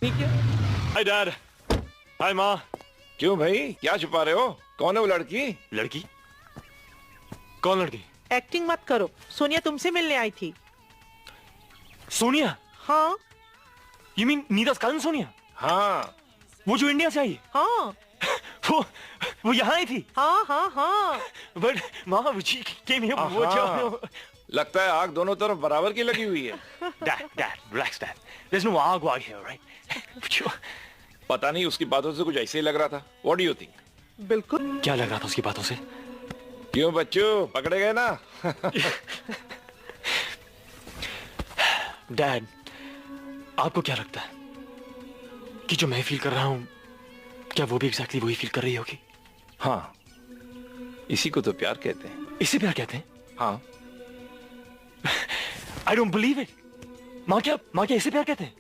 ठीक है। Hi dad. हाय माँ। क्यों भाई, क्या छुपा रहे हो? कौन है वो लड़की? लड़की? कौन लड़की? एक्टिंग मत करो, सोनिया तुमसे मिलने आई थी। सोनिया? हाँ यू मीन नीता's cousin सोनिया? हाँ वो जो इंडिया से आई है? हाँ वो यहाँ आई थी? हाँ हाँ हाँ। बट माँ she came here, वो जो लगता है आग दोनों तरफ बराबर की लगी हुई है। Dad, relax, Dad. There's no आग वाग here, right? पता नहीं, उसकी बातों से कुछ ऐसे ही लग रहा था। What do you think? बिल्कुल। क्या लग रहा था उसकी बातों से? क्यों बच्चों, पकड़े गए ना? डैड, आपको क्या लगता है कि जो मैं फील कर रहा हूं, क्या वो भी एग्जैक्टली वही फील कर रही होगी? हाँ, इसी को तो प्यार कहते हैं। इसे प्यार कहते हैं? हाँ। I don't believe it. माँ क्या इसे प्यार कहते हैं?